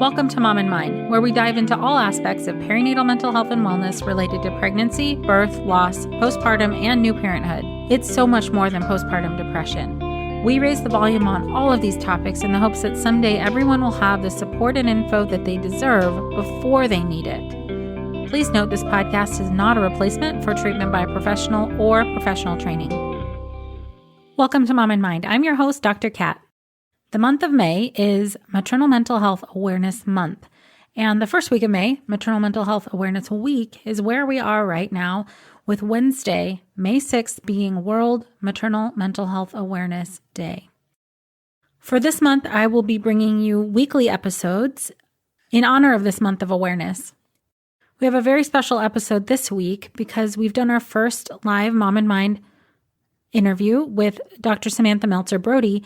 Welcome to Mom and Mind, where we dive into all aspects of perinatal mental health and wellness related to pregnancy, birth, loss, postpartum, and new parenthood. It's so much more than postpartum depression. We raise the volume on all of these topics in the hopes that someday everyone will have the support and info that they deserve before they need it. Please note this podcast is not a replacement for treatment by a professional or professional training. Welcome to Mom and Mind. I'm your host, Dr. Kat. The month of May is Maternal Mental Health Awareness Month. And the first week of May, Maternal Mental Health Awareness Week, is where we are right now, with Wednesday, May 6th, being World Maternal Mental Health Awareness Day. For this month, I will be bringing you weekly episodes in honor of this month of awareness. We have a very special episode this week because we've done our first live Mom and Mind interview with Dr. Samantha Meltzer-Brody,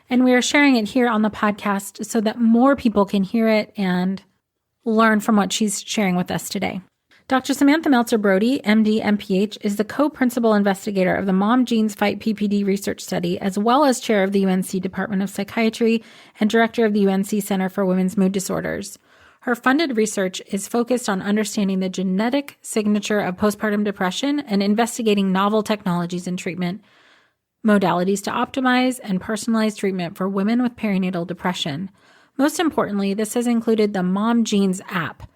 and we are sharing it here on the podcast so that more people can hear it and learn from what she's sharing with us today. Dr. Samantha Meltzer-Brody, MD, MPH, is the co-principal investigator of the Mom Genes Fight PPD research study, as well as chair of the UNC Department of Psychiatry and director of the UNC Center for Women's Mood Disorders. Her funded research is focused on understanding the genetic signature of postpartum depression and investigating novel technologies and treatment modalities to optimize and personalize treatment for women with perinatal depression. Most importantly, this has included the Mom Genes app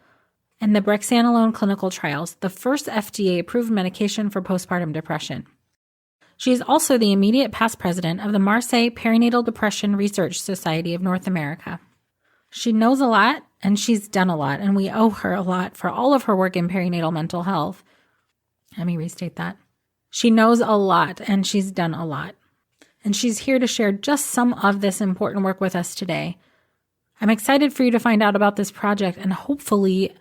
and the brexanolone clinical trials, the first FDA-approved medication for postpartum depression. She is also the immediate past president of the Marseille Perinatal Depression Research Society of North America. She knows a lot and she's done a lot, and we owe her a lot for all of her work in perinatal mental health. Let me restate that. She knows a lot and she's done a lot. And she's here to share just some of this important work with us today. I'm excited for you to find out about this project, and hopefully,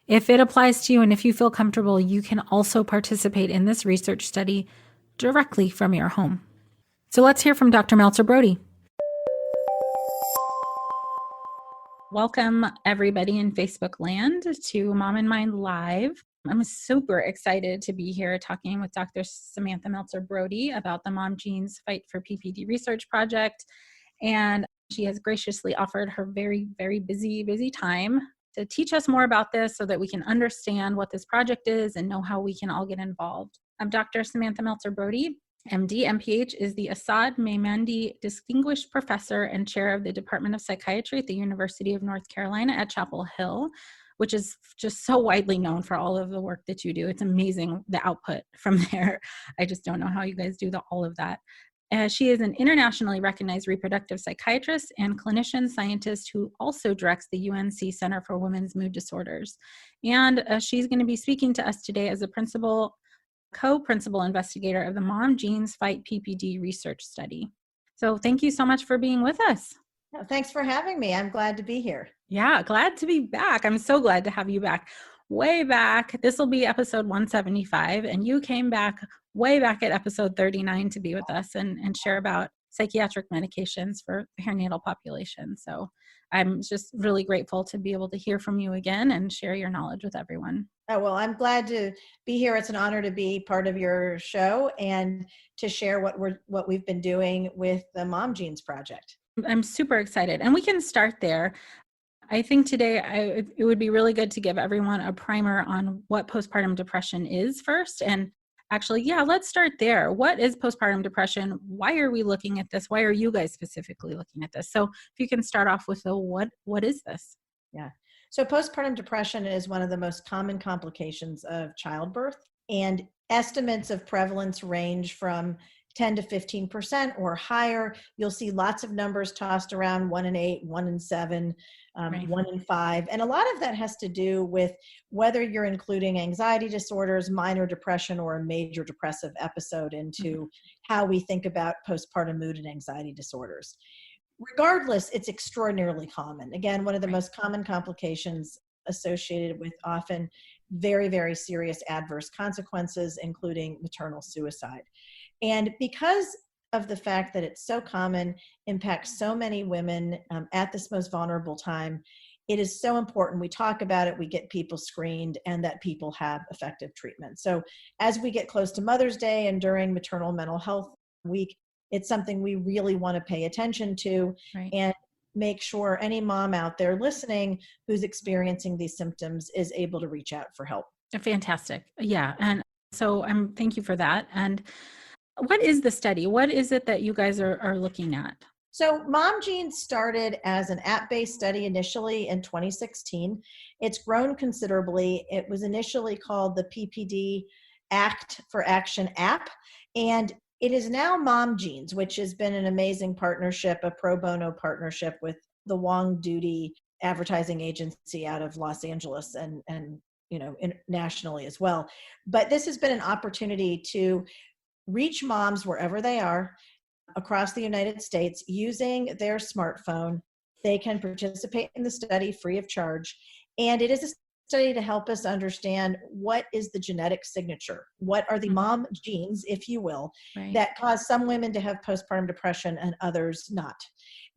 if it applies to you and if you feel comfortable, you can also participate in this research study directly from your home. So let's hear from Dr. Meltzer-Brody. Welcome everybody in Facebook land to Mom and Mind Live. I'm super excited to be here talking with Dr. Samantha Meltzer-Brody about the Mom Genes Fight for PPD research project. And she has graciously offered her very, very busy time to teach us more about this so that we can understand what this project is and know how we can all get involved. Dr. Samantha Meltzer-Brody, MD, MPH, is the Assad Meymandi Distinguished Professor and Chair of the Department of Psychiatry at the University of North Carolina at Chapel Hill, which is just so widely known for all of the work that you do. It's amazing, the output from there. I just don't know how you guys do all of that. She is an internationally recognized reproductive psychiatrist and clinician scientist who also directs the UNC Center for Women's Mood Disorders. And she's going to be speaking to us today as a co-principal investigator of the Mom Genes Fight PPD research study. So thank you so much for being with us. Thanks for having me. I'm glad to be here. Yeah, glad to be back. I'm so glad to have you back. Way back, this will be episode 175, and you came back way back at episode 39 to be with us and share about psychiatric medications for perinatal population. So I'm just really grateful to be able to hear from you again and share your knowledge with everyone. Oh, well, I'm glad to be here. It's an honor to be part of your show and to share what we've been doing with the Mom Genes Project. I'm super excited. And we can start there. I think today it would be really good to give everyone a primer on what postpartum depression is first. And actually, let's start there. What is postpartum depression? Why are we looking at this? Why are you guys specifically looking at this? So if you can start off with what is this? Yeah. So postpartum depression is one of the most common complications of childbirth, and estimates of prevalence range from 10 to 15% or higher. You'll see lots of numbers tossed around, 1 in 8, 1 in 7, Right. 1 in 5. And a lot of that has to do with whether you're including anxiety disorders, minor depression, or a major depressive episode into how we think about postpartum mood and anxiety disorders. Regardless, it's extraordinarily common. Again, one of the most common complications associated with often very, very serious adverse consequences, including maternal suicide. And because of the fact that it's so common, impacts so many women at this most vulnerable time, it is so important we talk about it, we get people screened, and that people have effective treatment. So as we get close to Mother's Day and during Maternal Mental Health Week, it's something we really want to pay attention to. Right. And make sure any mom out there listening who's experiencing these symptoms is able to reach out for help. Fantastic. Yeah. And so thank you for that. And what is the study? What is it that you guys are looking at? So Mom Genes started as an app-based study initially in 2016. It's grown considerably. It was initially called the PPD Act for Action app, and it is now Mom Genes, which has been an amazing partnership, a pro bono partnership with the Wong Duty advertising agency out of Los Angeles and nationally as well. But this has been an opportunity to reach moms wherever they are across the United States using their smartphone. They can participate in the study free of charge. And it is a study to help us understand what is the genetic signature, what are the mom genes, if you will, that cause some women to have postpartum depression and others not.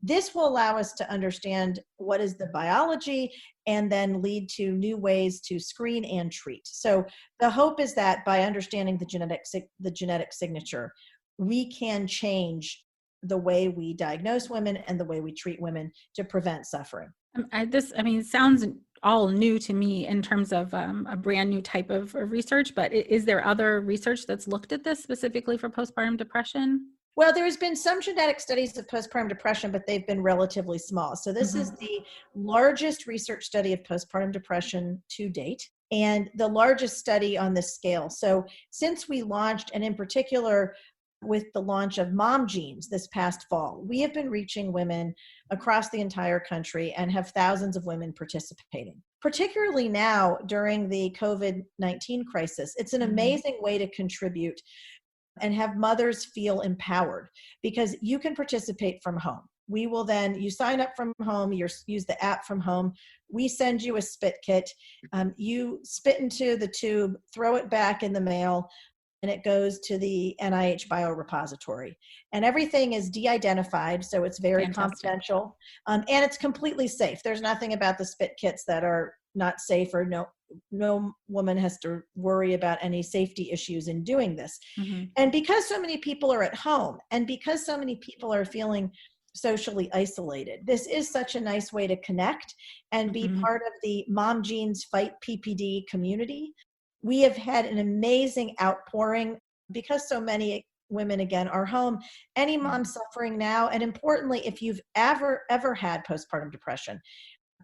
This will allow us to understand what is the biology and then lead to new ways to screen and treat. So the hope is that by understanding the genetic signature, we can change the way we diagnose women and the way we treat women to prevent suffering. It sounds all new to me in terms of a brand new type of research, but is there other research that's looked at this specifically for postpartum depression? Well, there's been some genetic studies of postpartum depression, but they've been relatively small. So this is the largest research study of postpartum depression to date, and the largest study on this scale. So since we launched, and in particular with the launch of Mom Genes this past fall, we have been reaching women across the entire country and have thousands of women participating. Particularly now during the COVID-19 crisis, it's an amazing way to contribute and have mothers feel empowered because you can participate from home. We will then, you sign up from home, you use the app from home. We send you a spit kit. You spit into the tube, throw it back in the mail, and it goes to the NIH biorepository. And everything is de-identified, so it's very confidential. And it's completely safe. There's nothing about the spit kits that are not safe, or no woman has to worry about any safety issues in doing this. And because so many people are at home, and because so many people are feeling socially isolated, this is such a nice way to connect and be part of the Mom Genes Fight PPD community. We have had an amazing outpouring because so many women, again, are home. Any mom suffering now, and importantly, if you've ever had postpartum depression,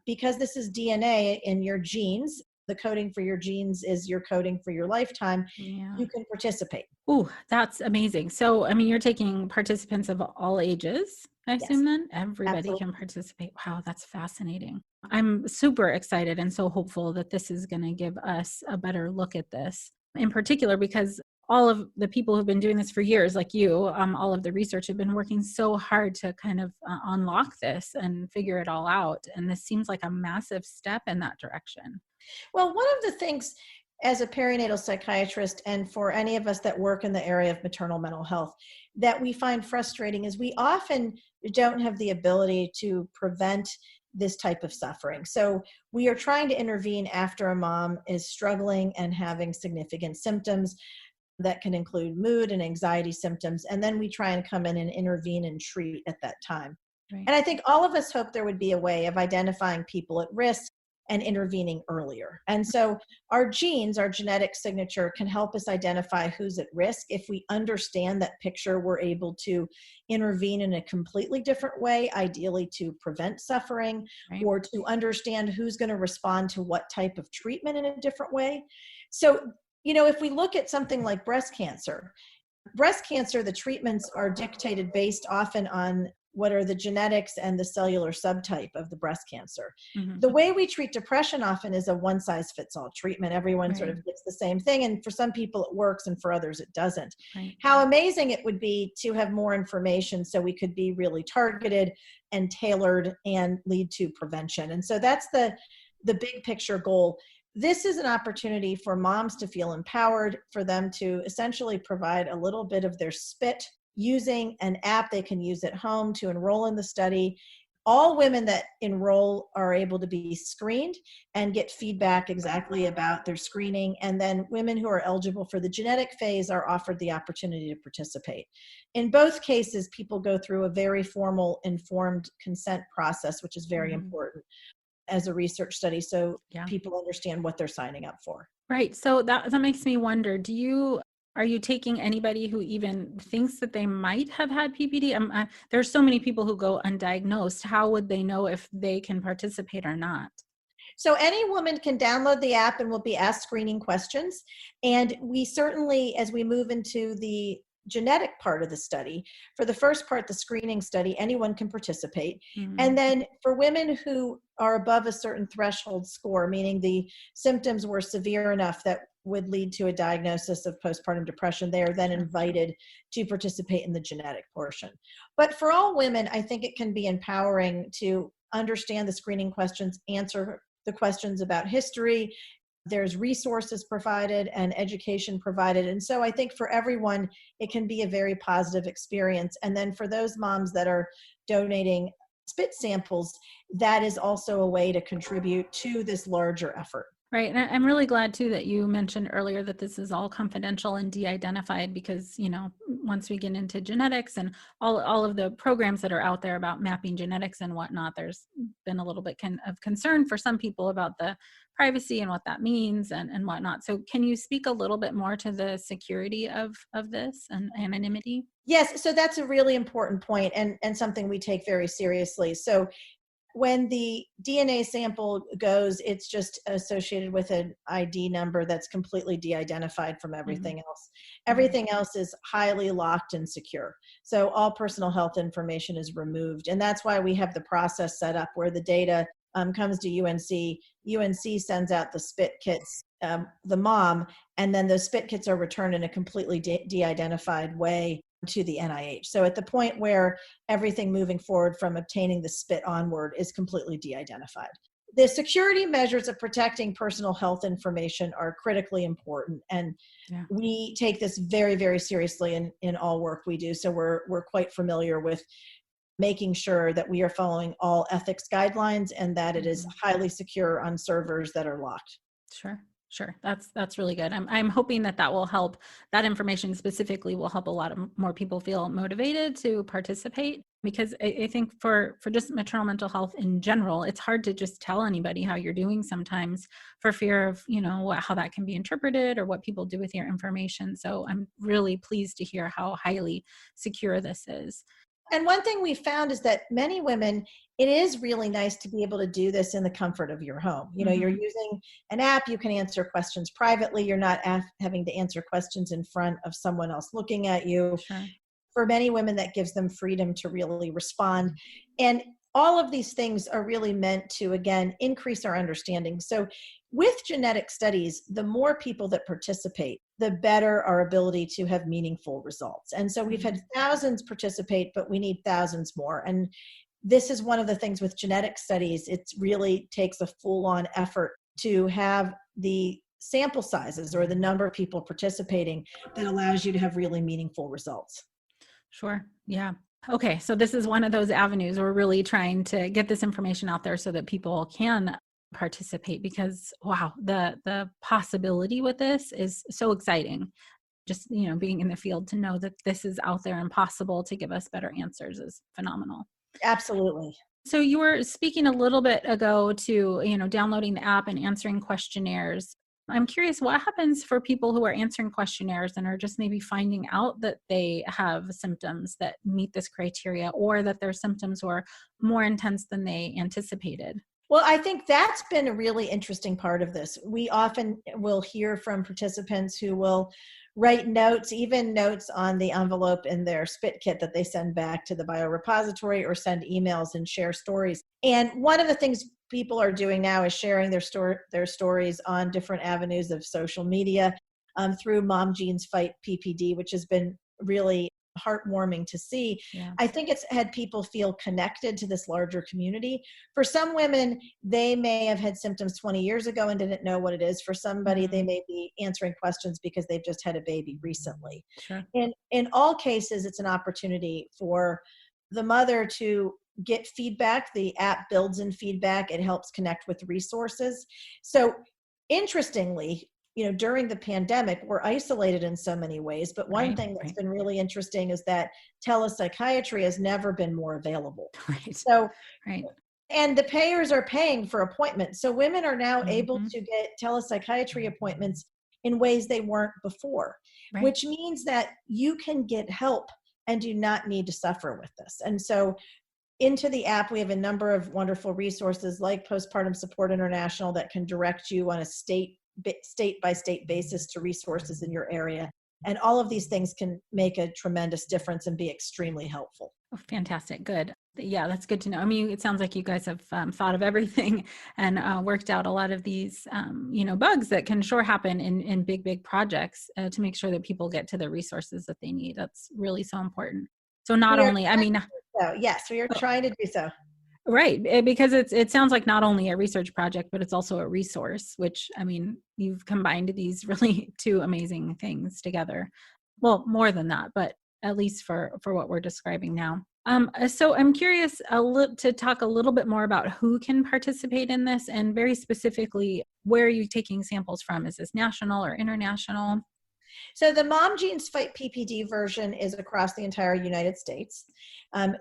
because this is DNA in your genes, the coding for your genes is your coding for your lifetime, you can participate. Ooh, that's amazing. So, you're taking participants of all ages, I assume then? Everybody can participate. Wow, that's fascinating. I'm super excited and so hopeful that this is going to give us a better look at this, in particular because all of the people who've been doing this for years, like you, all of the research have been working so hard to kind of unlock this and figure it all out. And this seems like a massive step in that direction. Well, one of the things as a perinatal psychiatrist, and for any of us that work in the area of maternal mental health, that we find frustrating is we often don't have the ability to prevent this type of suffering. So we are trying to intervene after a mom is struggling and having significant symptoms that can include mood and anxiety symptoms. And then we try and come in and intervene and treat at that time. And I think all of us hope there would be a way of identifying people at risk and intervening earlier. And so our genes, our genetic signature, can help us identify who's at risk. If we understand that picture, we're able to intervene in a completely different way, ideally to prevent suffering, or to understand who's going to respond to what type of treatment in a different way. So, if we look at something like breast cancer, the treatments are dictated based often on what are the genetics and the cellular subtype of the breast cancer. The way we treat depression often is a one-size-fits-all treatment. Everyone sort of gets the same thing, and for some people it works and for others it doesn't. How amazing it would be to have more information so we could be really targeted and tailored and lead to prevention. And so that's the big picture goal. This is an opportunity for moms to feel empowered, for them to essentially provide a little bit of their spit using an app they can use at home to enroll in the study. all women that enroll are able to be screened and get feedback exactly about their screening. And then women who are eligible for the genetic phase are offered the opportunity to participate. In both cases, people go through a very formal, informed consent process, which is very important as a research study, so people understand what they're signing up for. Right. So that makes me wonder, are you taking anybody who even thinks that they might have had PPD? There's so many people who go undiagnosed. How would they know if they can participate or not? So any woman can download the app and will be asked screening questions. And we certainly, as we move into the genetic part of the study, for the first part, the screening study, anyone can participate. And then for women who are above a certain threshold score, meaning the symptoms were severe enough that would lead to a diagnosis of postpartum depression, they are then invited to participate in the genetic portion. But for all women, I think it can be empowering to understand the screening questions, answer the questions about history. There's resources provided and education provided. And so I think for everyone, it can be a very positive experience. And then for those moms that are donating spit samples, that is also a way to contribute to this larger effort. Right. And I'm really glad too that you mentioned earlier that this is all confidential and de-identified, because, once we get into genetics and all of the programs that are out there about mapping genetics and whatnot, there's been a little bit of concern for some people about the privacy and what that means and whatnot. So can you speak a little bit more to the security of this and anonymity? Yes. So that's a really important point and something we take very seriously. So when the DNA sample goes, it's just associated with an ID number that's completely de-identified from everything else. Everything else is highly locked and secure. So all personal health information is removed. And that's why we have the process set up where the data comes to UNC. UNC sends out the spit kits, the mom, and then those spit kits are returned in a completely de-identified way to the NIH. So at the point where everything moving forward from obtaining the spit onward is completely de-identified. The security measures of protecting personal health information are critically important. And we take this very, very seriously in all work we do. So we're quite familiar with making sure that we are following all ethics guidelines and that it is highly secure on servers that are locked. Sure. That's really good. I'm hoping that will help. That information specifically will help a lot of more people feel motivated to participate, because I think for just maternal mental health in general, it's hard to just tell anybody how you're doing sometimes for fear of, how that can be interpreted or what people do with your information. So I'm really pleased to hear how highly secure this is. And one thing we found is that many women, it is really nice to be able to do this in the comfort of your home. You're using an app, you can answer questions privately. You're not having to answer questions in front of someone else looking at you. Sure. For many women, that gives them freedom to really respond. And all of these things are really meant to, again, increase our understanding. So with genetic studies, the more people that participate, the better our ability to have meaningful results. And so we've had thousands participate, but we need thousands more. And this is one of the things with genetic studies. It really takes a full-on effort to have the sample sizes or the number of people participating that allows you to have really meaningful results. Sure. Yeah. Okay. So this is one of those avenues we're really trying to get this information out there so that people can participate, because wow, the possibility with this is so exciting. Just, being in the field to know that this is out there and possible to give us better answers is phenomenal. Absolutely. So you were speaking a little bit ago to, downloading the app and answering questionnaires. I'm curious, what happens for people who are answering questionnaires and are just maybe finding out that they have symptoms that meet this criteria, or that their symptoms were more intense than they anticipated? Well, I think that's been a really interesting part of this. We often will hear from participants who will write notes, even notes on the envelope in their spit kit that they send back to the biorepository, or send emails and share stories. And one of the things people are doing now is sharing their stories on different avenues of social media through Mom Genes Fight PPD, which has been really heartwarming to see. Yeah. I think it's had people feel connected to this larger community. For some women, they may have had symptoms 20 years ago and didn't know what it is. For somebody, they may be answering questions because they've just had a baby recently. Sure. In all cases, it's an opportunity for the mother to get feedback. The app builds in feedback. It helps connect with resources. So interestingly, during the pandemic, we're isolated in so many ways. But one thing that's been really interesting is that telepsychiatry has never been more available. So, and the payers are paying for appointments. So women are now able to get telepsychiatry appointments in ways they weren't before, which means that you can get help and do not need to suffer with this. And so into the app, we have a number of wonderful resources like Postpartum Support International that can direct you on a state by state basis to resources in your area. And all of these things can make a tremendous difference and be extremely helpful. Oh, fantastic. Good. Yeah, that's good to know. I mean, it sounds like you guys have thought of everything and worked out a lot of these, bugs that can sure happen in big projects to make sure that people get to the resources that they need. That's really so important. So not only, yes, we are trying to do so. Right. Because it sounds like not only a research project, but it's also a resource, which, I mean, you've combined these really two amazing things together. Well, more than that, but at least for what we're describing now. So I'm curious to talk a little bit more about who can participate in this, and very specifically, where are you taking samples from? Is this national or international? So the Mom Genes Fight PPD version is across the entire United States.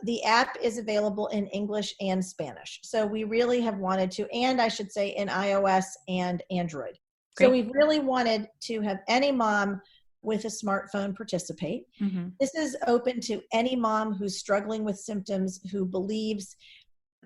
The app is available in English and Spanish. So we really have wanted to, and I should say in iOS and Android. Great. So we've really wanted to have any mom with a smartphone participate. This is open to any mom who's struggling with symptoms, who believes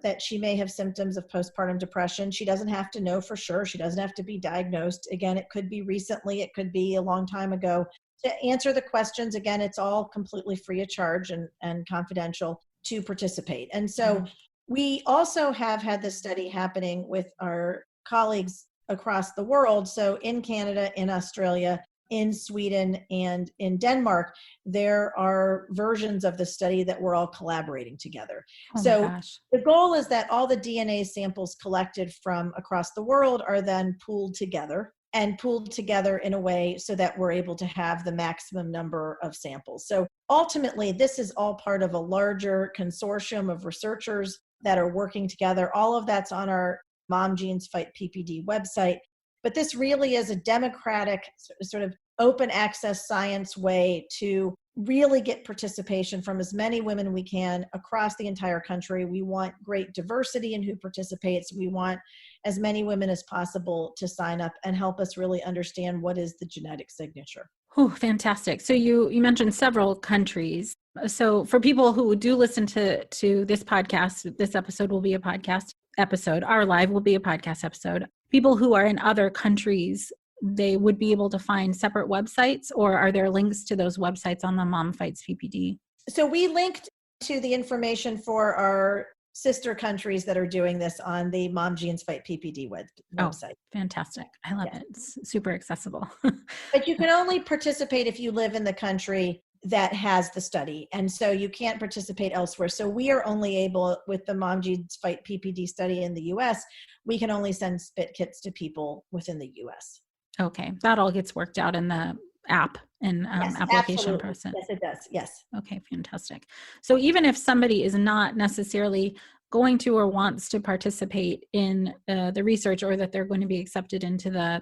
that she may have symptoms of postpartum depression. She doesn't have to know for sure. She doesn't have to be diagnosed. Again, it could be recently, it could be a long time ago. To answer the questions, again, it's all completely free of charge and confidential to participate. And so we also have had this study happening with our colleagues across the world. So in Canada, in Australia, in Sweden, and in Denmark, there are versions of the study that we're all collaborating together. So the goal is that all the DNA samples collected from across the world are then pooled together in a way so that we're able to have the maximum number of samples. So ultimately, this is all part of a larger consortium of researchers that are working together. All of that's on our Mom Genes Fight PPD website. But this really is a democratic, sort of open access science way to really get participation from as many women we can across the entire country. We want great diversity in who participates. We want as many women as possible to sign up and help us really understand what is the genetic signature. Oh, fantastic. So you mentioned several countries. So for people who do listen to this podcast, this episode will be a podcast episode. Our live will be a podcast episode. People who are in other countries, they would be able to find separate websites, or are there links to those websites on the Mom Fights PPD? So we linked to the information for our sister countries that are doing this on the Mom Genes Fight PPD website. Oh, fantastic. I love it. It's super accessible. But you can only participate if you live in the country that has the study. And so you can't participate elsewhere. So we are only able, with the Mom Genes Fight PPD study in the US, we can only send spit kits to people within the US. Okay. That all gets worked out in the app and yes, application absolutely. process. Yes, it does. Yes. Okay. Fantastic. So even if somebody is not necessarily going to or wants to participate in the research, or that they're going to be accepted into the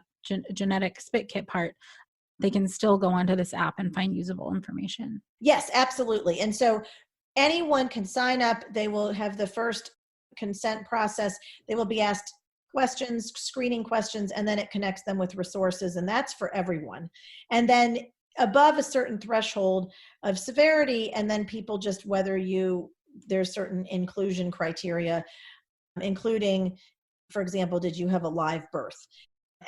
genetic spit kit part, they can still go onto this app and find usable information. Yes, absolutely. And so anyone can sign up. They will have the first consent process. They will be asked questions, screening questions, and then it connects them with resources, and that's for everyone. And then above a certain threshold of severity, and then people just there's certain inclusion criteria, including, for example, did you have a live birth?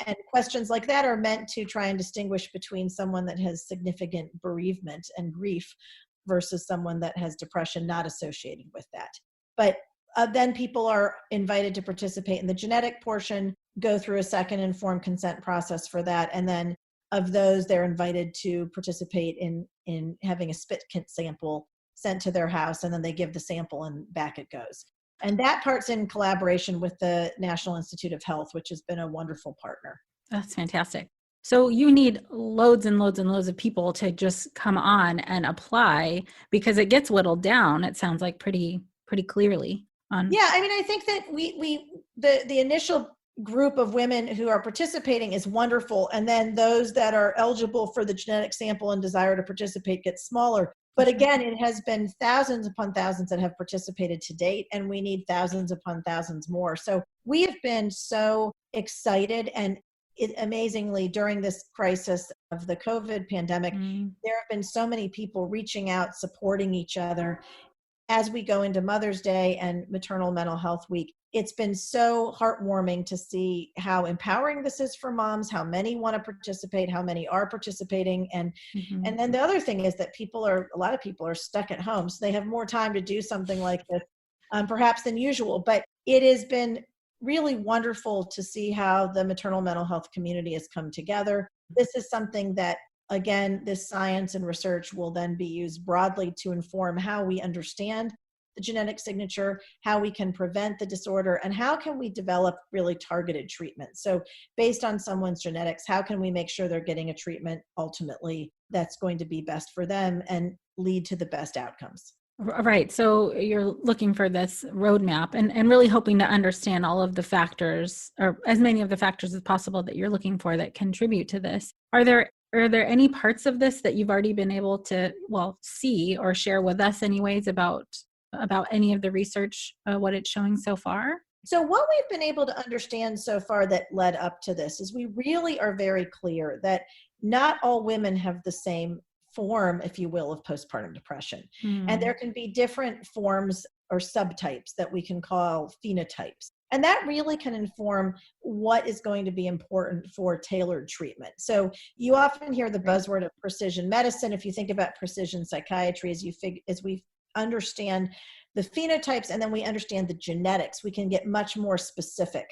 And questions like that are meant to try and distinguish between someone that has significant bereavement and grief versus someone that has depression not associated with that. But then people are invited to participate in the genetic portion, go through a second informed consent process for that. And then of those, they're invited to participate in having a spit kit sample sent to their house, and then they give the sample and back it goes. And that part's in collaboration with the National Institute of Health, which has been a wonderful partner. That's fantastic. So you need loads and loads and loads of people to just come on and apply, because it gets whittled down. It sounds like pretty pretty clearly on. Yeah, I mean, I think that the initial group of women who are participating is wonderful. And then those that are eligible for the genetic sample and desire to participate get smaller. But again, it has been thousands upon thousands that have participated to date, and we need thousands upon thousands more. So we have been so excited, and amazingly, during this crisis of the COVID pandemic, there have been so many people reaching out, supporting each other. As we go into Mother's Day and Maternal Mental Health Week, it's been so heartwarming to see how empowering this is for moms, how many want to participate, how many are participating. And then the other thing is that a lot of people are stuck at home, so they have more time to do something like this, perhaps than usual. But it has been really wonderful to see how the maternal mental health community has come together. This is something that, again, this science and research will then be used broadly to inform how we understand the genetic signature, how we can prevent the disorder, and how can we develop really targeted treatment. So based on someone's genetics, how can we make sure they're getting a treatment ultimately that's going to be best for them and lead to the best outcomes? Right. So you're looking for this roadmap and really hoping to understand all of the factors, or as many of the factors as possible that you're looking for that contribute to this. Are there any parts of this that you've already been able to, see or share with us anyways about any of the research, what it's showing so far? So what we've been able to understand so far that led up to this is we really are very clear that not all women have the same form, if you will, of postpartum depression. And there can be different forms or subtypes that we can call phenotypes. And that really can inform what is going to be important for tailored treatment. So you often hear the buzzword of precision medicine. If you think about precision psychiatry, as we understand the phenotypes and then we understand the genetics, we can get much more specific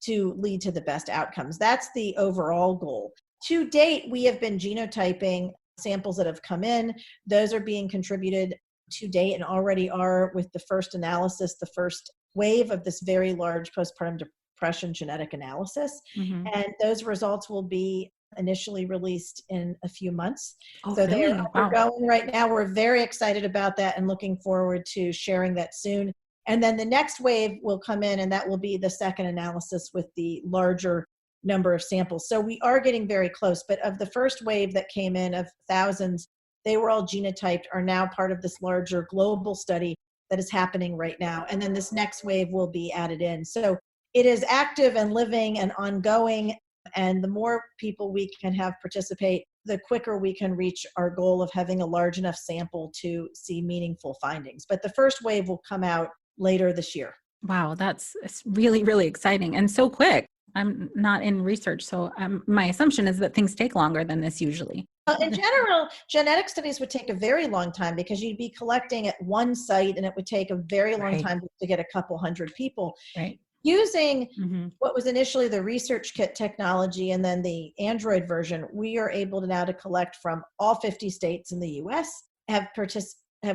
to lead to the best outcomes. That's the overall goal. To date, we have been genotyping samples that have come in. Those are being contributed to date and already are with the first analysis, the first wave of this very large postpartum depression genetic analysis. And those results will be initially released in a few months. So they are undergoing right now. We're very excited about that and looking forward to sharing that soon. And then the next wave will come in, and that will be the second analysis with the larger number of samples. So we are getting very close. But of the first wave that came in of thousands, they were all genotyped, are now part of this larger global study that is happening right now. And then this next wave will be added in. So it is active and living and ongoing. And the more people we can have participate, the quicker we can reach our goal of having a large enough sample to see meaningful findings. But the first wave will come out later this year. Wow, it's really, really exciting and so quick. I'm not in research, so my assumption is that things take longer than this usually. In general, genetic studies would take a very long time because you'd be collecting at one site and it would take a very long time to get a couple hundred people. Right. Using what was initially the research kit technology and then the Android version, we are able to now to collect from all 50 states in the US, have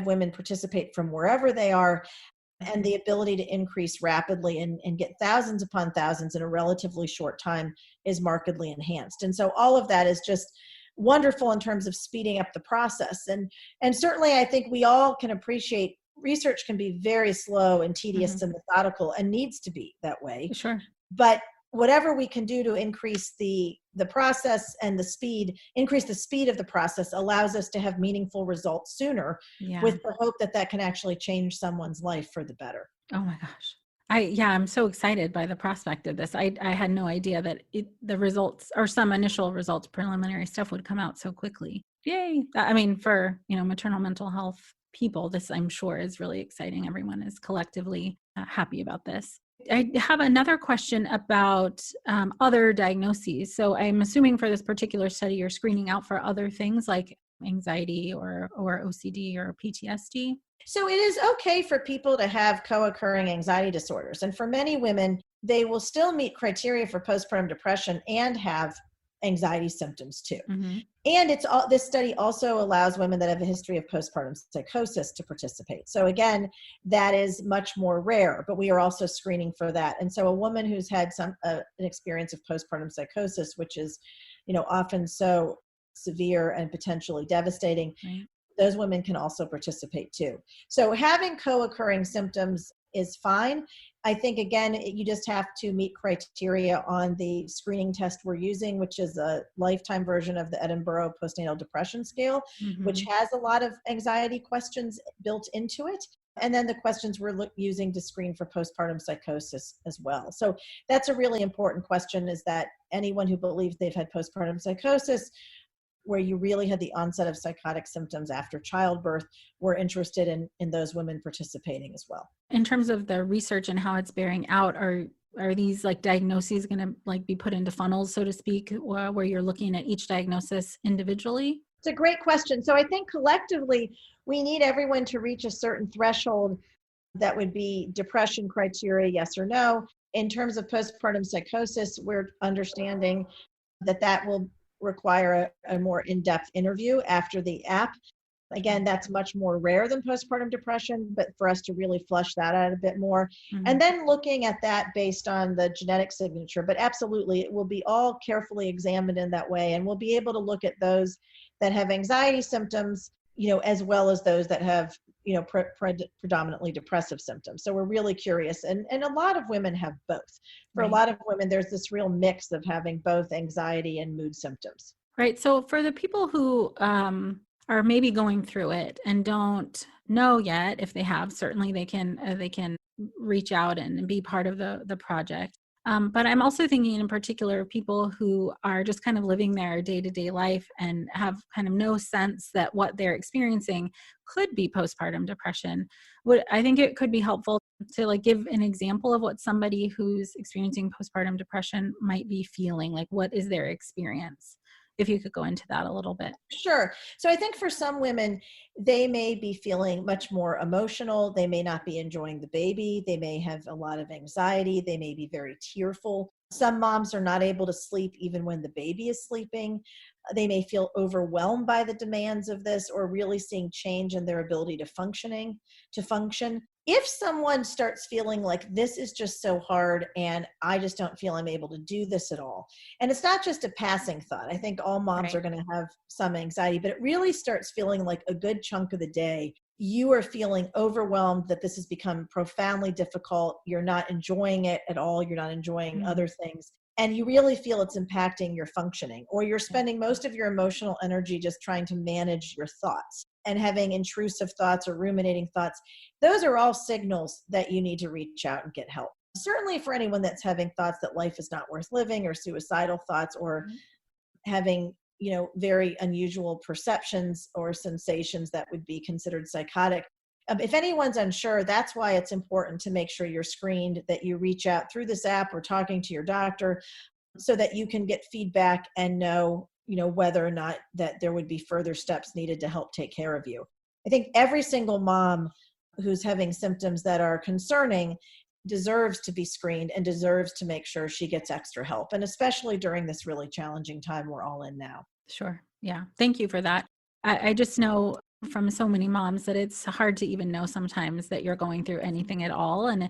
women participate from wherever they are, and the ability to increase rapidly and get thousands upon thousands in a relatively short time is markedly enhanced. And so all of that is just wonderful in terms of speeding up the process. And certainly I think we all can appreciate research can be very slow and tedious and methodical and needs to be that way. Sure. But whatever we can do to increase the process and increase the speed of the process allows us to have meaningful results sooner with the hope that can actually change someone's life for the better. Oh my gosh. I'm so excited by the prospect of this. I had no idea that the results or some initial results, preliminary stuff would come out so quickly. Yay. I mean, for, maternal mental health people, this I'm sure is really exciting. Everyone is collectively happy about this. I have another question about other diagnoses. So I'm assuming for this particular study, you're screening out for other things like anxiety or OCD or PTSD. So it is okay for people to have co-occurring anxiety disorders. And for many women, they will still meet criteria for postpartum depression and have anxiety symptoms too. And this study also allows women that have a history of postpartum psychosis to participate. So again, that is much more rare, but we are also screening for that. And so a woman who's had an experience of postpartum psychosis, which is, often so severe and potentially devastating, those women can also participate too. So having co-occurring symptoms is fine. I think, again, you just have to meet criteria on the screening test we're using, which is a lifetime version of the Edinburgh Postnatal Depression Scale, which has a lot of anxiety questions built into it. And then the questions we're using to screen for postpartum psychosis as well. So that's a really important question, is that anyone who believes they've had postpartum psychosis, where you really had the onset of psychotic symptoms after childbirth, we're interested in those women participating as well. In terms of the research and how it's bearing out, are these like diagnoses going to like be put into funnels, so to speak, where you're looking at each diagnosis individually? It's a great question. So I think collectively, we need everyone to reach a certain threshold that would be depression criteria, yes or no. In terms of postpartum psychosis, we're understanding that will require a more in-depth interview after the app. Again, that's much more rare than postpartum depression, but for us to really flush that out a bit more. And then looking at that based on the genetic signature, but absolutely, it will be all carefully examined in that way. And we'll be able to look at those that have anxiety symptoms, as well as those that have, predominantly depressive symptoms. So we're really curious. And a lot of women have both. For a lot of women, there's this real mix of having both anxiety and mood symptoms. Right. So for the people who are maybe going through it and don't know yet if they have, certainly they can reach out and be part of the project. But I'm also thinking in particular of people who are just kind of living their day-to-day life and have kind of no sense that what they're experiencing could be postpartum depression. I think it could be helpful to like give an example of what somebody who's experiencing postpartum depression might be feeling. Like, what is their experience? If you could go into that a little bit. Sure. So I think for some women, they may be feeling much more emotional. They may not be enjoying the baby. They may have a lot of anxiety. They may be very tearful. Some moms are not able to sleep even when the baby is sleeping. They may feel overwhelmed by the demands of this, or really seeing change in their ability to function. If someone starts feeling like this is just so hard and I just don't feel I'm able to do this at all, and it's not just a passing thought. I think all moms are going to have some anxiety, but it really starts feeling like a good chunk of the day you are feeling overwhelmed, that this has become profoundly difficult. You're not enjoying it at all. You're not enjoying other things. And you really feel it's impacting your functioning, or you're spending most of your emotional energy just trying to manage your thoughts and having intrusive thoughts or ruminating thoughts. Those are all signals that you need to reach out and get help. Certainly for anyone that's having thoughts that life is not worth living, or suicidal thoughts, or having, very unusual perceptions or sensations that would be considered psychotic. If anyone's unsure, that's why it's important to make sure you're screened, that you reach out through this app or talking to your doctor, so that you can get feedback and know, whether or not that there would be further steps needed to help take care of you. I think every single mom who's having symptoms that are concerning deserves to be screened and deserves to make sure she gets extra help. And especially during this really challenging time we're all in now. Sure. Yeah. Thank you for that. I just know from so many moms that it's hard to even know sometimes that you're going through anything at all. And,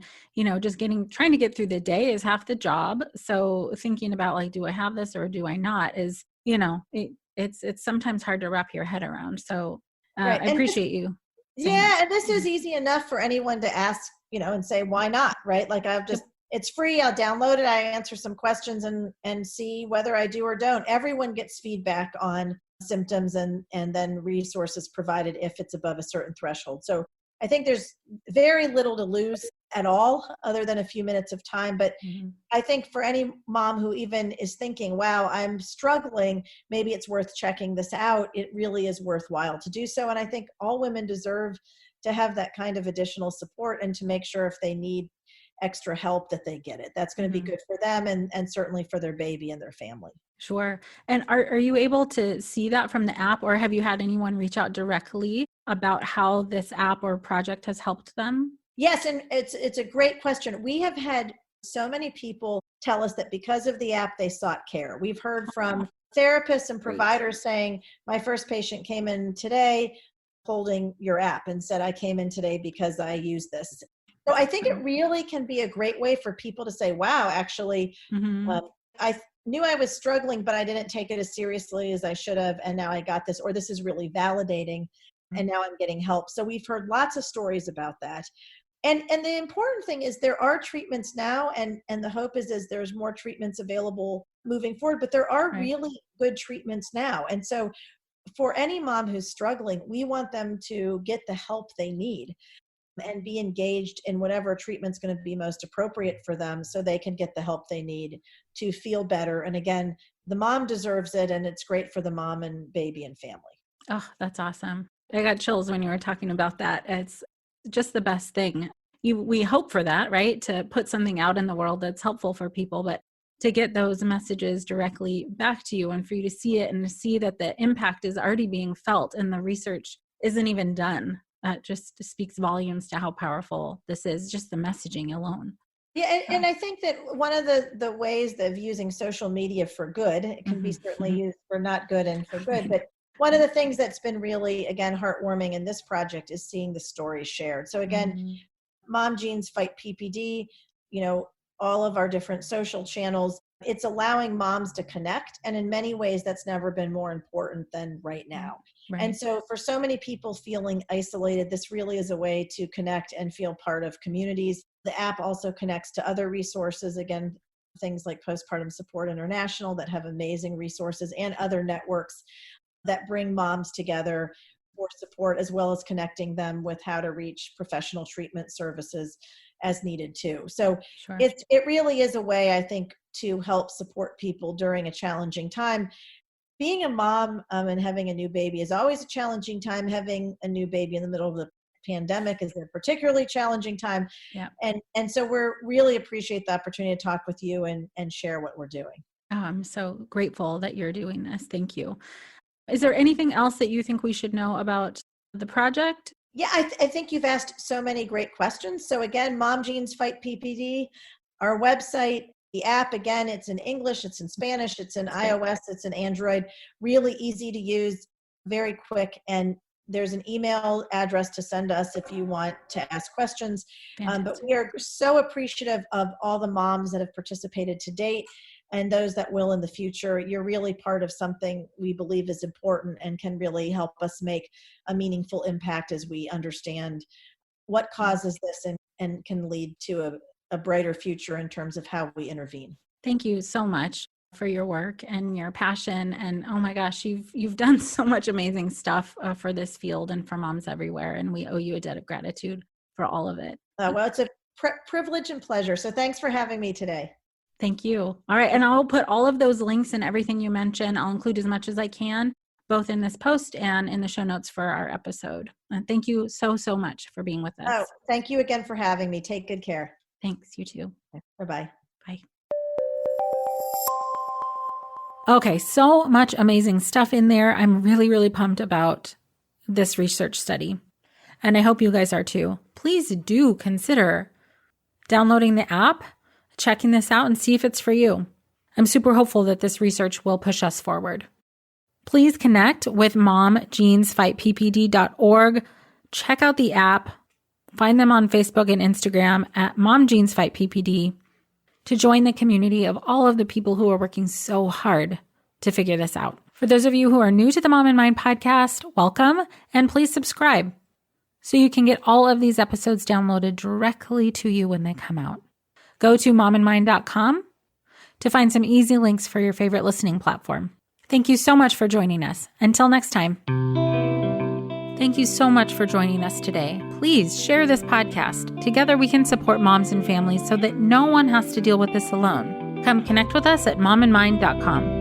just trying to get through the day is half the job. So thinking about like, do I have this or do I not is, it's sometimes hard to wrap your head around. So I appreciate you. Yeah. And this is easy enough for anyone to ask, and say, why not? Right. Like it's free. I'll download it. I answer some questions and see whether I do or don't. Everyone gets feedback on symptoms and then resources provided if it's above a certain threshold. So I think there's very little to lose at all, other than a few minutes of time. But I think for any mom who even is thinking, wow, I'm struggling, maybe it's worth checking this out. It really is worthwhile to do so. And I think all women deserve to have that kind of additional support, and to make sure if they need extra help that they get it. That's going to be good for them, and certainly for their baby and their family. Sure. And are you able to see that from the app, or have you had anyone reach out directly about how this app or project has helped them? Yes. And it's a great question. We have had so many people tell us that because of the app, they sought care. We've heard from therapists and providers saying, my first patient came in today holding your app and said, I came in today because I use this. So I think it really can be a great way for people to say, wow, actually, I knew I was struggling, but I didn't take it as seriously as I should have. And now I got this, or this is really validating. and now I'm getting help. So we've heard lots of stories about that. And the important thing is there are treatments now, and the hope is there's more treatments available moving forward, but there are really good treatments now. And so for any mom who's struggling, we want them to get the help they need and be engaged in whatever treatment's going to be most appropriate for them so they can get the help they need to feel better. And again, the mom deserves it, and it's great for the mom and baby and family. Oh, that's awesome. I got chills when you were talking about that. It's just the best thing. We hope for that, right? To put something out in the world that's helpful for people, but to get those messages directly back to you and for you to see it and to see that the impact is already being felt and the research isn't even done. That just speaks volumes to how powerful this is, just the messaging alone. Yeah, and I think that one of the ways of using social media for good, it can be certainly used for not good and for good, but one of the things that's been really, again, heartwarming in this project is seeing the stories shared. So again, Mom Genes Fight PPD, all of our different social channels, it's allowing moms to connect. And in many ways, that's never been more important than right now. Right. And so for so many people feeling isolated, this really is a way to connect and feel part of communities. The app also connects to other resources, again, things like Postpartum Support International that have amazing resources, and other networks that bring moms together for support, as well as connecting them with how to reach professional treatment services as needed too. So it really is a way, I think, to help support people during a challenging time. Being a mom and having a new baby is always a challenging time. Having a new baby in the middle of the pandemic is a particularly challenging time. Yeah. And so we're really appreciate the opportunity to talk with you and share what we're doing. Oh, I'm so grateful that you're doing this. Thank you. Is there anything else that you think we should know about the project? Yeah, I think you've asked so many great questions. So again, Mom Genes Fight PPD, our website, the app, again, it's in English, it's in Spanish, it's in iOS, it's in Android, really easy to use, very quick. And there's an email address to send us if you want to ask questions. But we are so appreciative of all the moms that have participated to date and those that will in the future. You're really part of something we believe is important and can really help us make a meaningful impact as we understand what causes this and can lead to a brighter future in terms of how we intervene. Thank you so much for your work and your passion. And oh my gosh, you've done so much amazing stuff for this field and for moms everywhere. And we owe you a debt of gratitude for all of it. Well, it's a privilege and pleasure. So thanks for having me today. Thank you. All right. And I'll put all of those links and everything you mentioned. I'll include as much as I can, both in this post and in the show notes for our episode. And thank you so, so much for being with us. Oh, thank you again for having me. Take good care. Thanks. You too. Bye-bye. Bye. Okay. So much amazing stuff in there. I'm really, really pumped about this research study. And I hope you guys are too. Please do consider downloading the app, checking this out, and see if it's for you. I'm super hopeful that this research will push us forward. Please connect with momgenesfightppd.org. Check out the app. Find them on Facebook and Instagram at Mom Genes Fight PPD to join the community of all of the people who are working so hard to figure this out. For those of you who are new to the Mom in Mind podcast, welcome, and please subscribe so you can get all of these episodes downloaded directly to you when they come out. Go to mominmind.com to find some easy links for your favorite listening platform. Thank you so much for joining us. Until next time. Thank you so much for joining us today. Please share this podcast. Together we can support moms and families so that no one has to deal with this alone. Come connect with us at mominmind.com.